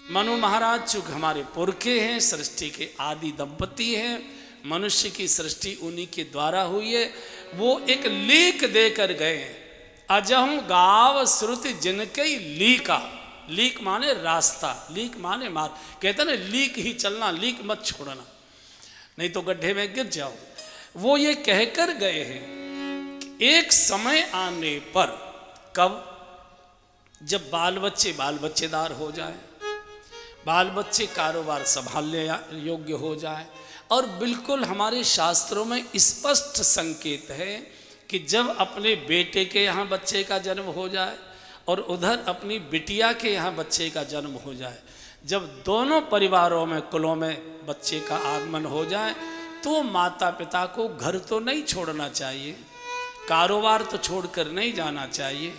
मनु महाराज चूंकि हमारे पुरखे हैं, सृष्टि के आदि दंपति हैं, मनुष्य की सृष्टि उन्हीं के द्वारा हुई है। वो एक लीक देकर गए हैं, अजहु गाव श्रुति जिनके लीका। लीक माने रास्ता, लीक माने मार्ग। कहते ना लीक ही चलना, लीक मत छोड़ना, नहीं तो गड्ढे में गिर जाओगे। वो ये कहकर गए हैं कि एक समय आने पर, कब? जब बाल बच्चेदार हो जाए, बाल बच्चे कारोबार संभालने योग्य हो जाए। और बिल्कुल हमारे शास्त्रों में स्पष्ट संकेत है कि जब अपने बेटे के यहाँ बच्चे का जन्म हो जाए और उधर अपनी बिटिया के यहाँ बच्चे का जन्म हो जाए, जब दोनों परिवारों में, कुलों में बच्चे का आगमन हो जाए, तो माता पिता को घर तो नहीं छोड़ना चाहिए, कारोबार तो छोड़कर नहीं जाना चाहिए,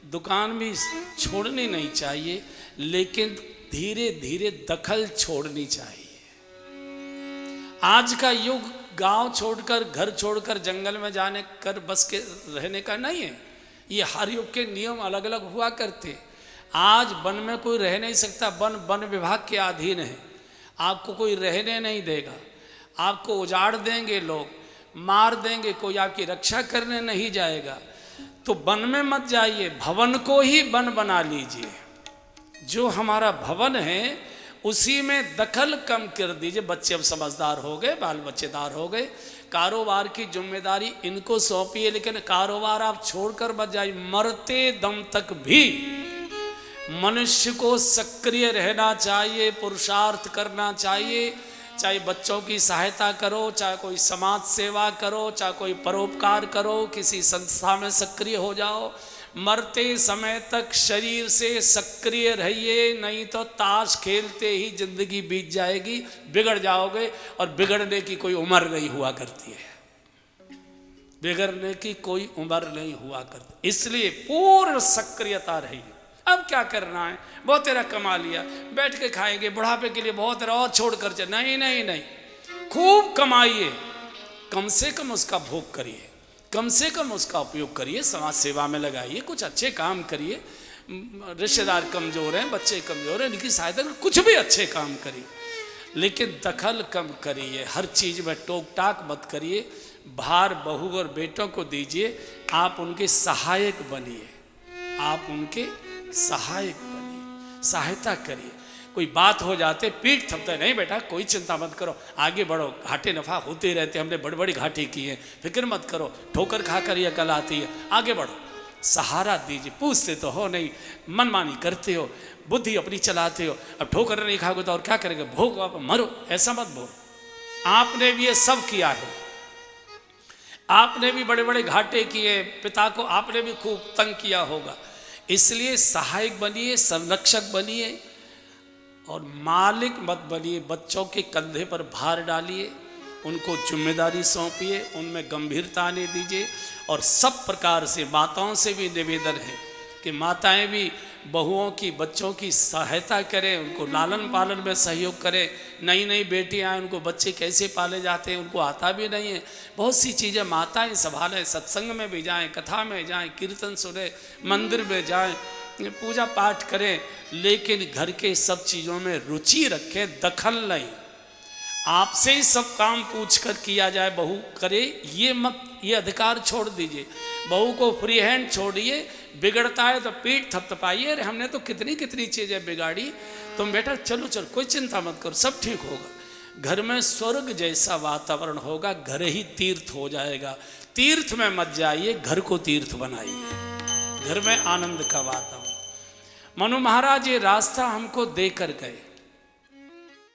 दुकान भी छोड़नी नहीं चाहिए, लेकिन धीरे धीरे दखल छोड़नी चाहिए। आज का युग गांव छोड़कर, घर छोड़कर जंगल में जाने कर बस के रहने का नहीं है। ये हर युग के नियम अलग अलग हुआ करते। आज वन में कोई रह नहीं सकता, वन विभाग के अधीन है, आपको कोई रहने नहीं देगा, आपको उजाड़ देंगे, लोग मार देंगे, कोई आपकी रक्षा करने नहीं जाएगा। तो वन में मत जाइए, भवन को ही वन बना लीजिए। जो हमारा भवन है उसी में दखल कम कर दीजिए। बच्चे अब समझदार हो गए, बाल बच्चेदार हो गए, कारोबार की जिम्मेदारी इनको सौंपिए, लेकिन कारोबार आप छोड़कर मत जाइए। मरते दम तक भी मनुष्य को सक्रिय रहना चाहिए, पुरुषार्थ करना चाहिए। चाहे बच्चों की सहायता करो, चाहे कोई समाज सेवा करो, चाहे कोई परोपकार करो, किसी संस्था में सक्रिय हो जाओ। मरते समय तक शरीर से सक्रिय रहिए, नहीं तो ताश खेलते ही जिंदगी बीत जाएगी, बिगड़ जाओगे। और बिगड़ने की कोई उम्र नहीं हुआ करती है, बिगड़ने की कोई उम्र नहीं हुआ करती। इसलिए पूर्ण सक्रियता रहिए। अब क्या करना है, बहुत तेरा कमा लिया, बैठ के खाएंगे, बुढ़ापे के लिए बहुत तेरा और छोड़ कर चल, नहीं नहीं नहीं, खूब कमाइए, कम से कम उसका भोग करिए, कम से कम उसका उपयोग करिए, समाज सेवा में लगाइए, कुछ अच्छे काम करिए। रिश्तेदार कमजोर हैं, बच्चे कमजोर हैं, इनकी सहायता, कुछ भी अच्छे काम करिए, लेकिन दखल कम करिए, हर चीज़ में टोक टाक मत करिए। भार बहू और बेटों को दीजिए, आप उनके सहायक बनिए, आप उनके सहायक बनिए, सहायता करिए। कोई बात हो जाते पीठ थपते, नहीं बेटा कोई चिंता मत करो, आगे बढ़ो, घाटे नफा होते रहते, हमने बड़ी बड़ी घाटे की है, फिक्र मत करो, ठोकर खाकर ये कल आती है, आगे बढ़ो। सहारा दीजिए। पूछते तो हो नहीं, मनमानी करते हो, बुद्धि अपनी चलाते हो, अब ठोकर नहीं खाओगे तो और क्या करेंगे, भोग आप मरो, ऐसा मत बोलो। आपने भी ये सब किया है, आपने भी बड़े बड़े घाटे किए, पिता को आपने भी खूब तंग किया होगा। इसलिए सहायक बनिए, संरक्षक बनिए और मालिक मत बनिए। बच्चों के कंधे पर भार डालिए, उनको जिम्मेदारी सौंपिए, उनमें गंभीरता आने दीजिए। और सब प्रकार से माताओं से भी निवेदन है कि माताएं भी बहुओं की, बच्चों की सहायता करें, उनको लालन पालन में सहयोग करें। नई नई बेटियां हैं, उनको बच्चे कैसे पाले जाते हैं उनको आता भी नहीं है, बहुत सी चीज़ें माताएं संभालें। सत्संग में भी जाएं, कथा में जाएं, कीर्तन सुने, मंदिर में जाएं, पूजा पाठ करें, लेकिन घर के सब चीज़ों में रुचि रखें, दखल नहीं। आपसे ही सब काम पूछ कर किया जाए, बहू करे ये मत, ये अधिकार छोड़ दीजिए। बहू को फ्री हैंड छोड़िए, बिगड़ता है तो पीठ थपथपाइए, अरे हमने तो कितनी कितनी चीज़ें बिगाड़ी, तुम बेटा चलो चलो, कोई चिंता मत करो, सब ठीक होगा। घर में स्वर्ग जैसा वातावरण होगा, घर ही तीर्थ हो जाएगा। तीर्थ में मत जाइए, घर को तीर्थ बनाइए, घर में आनंद का वातावरण। मनु महाराज ये रास्ता हमको देकर गए।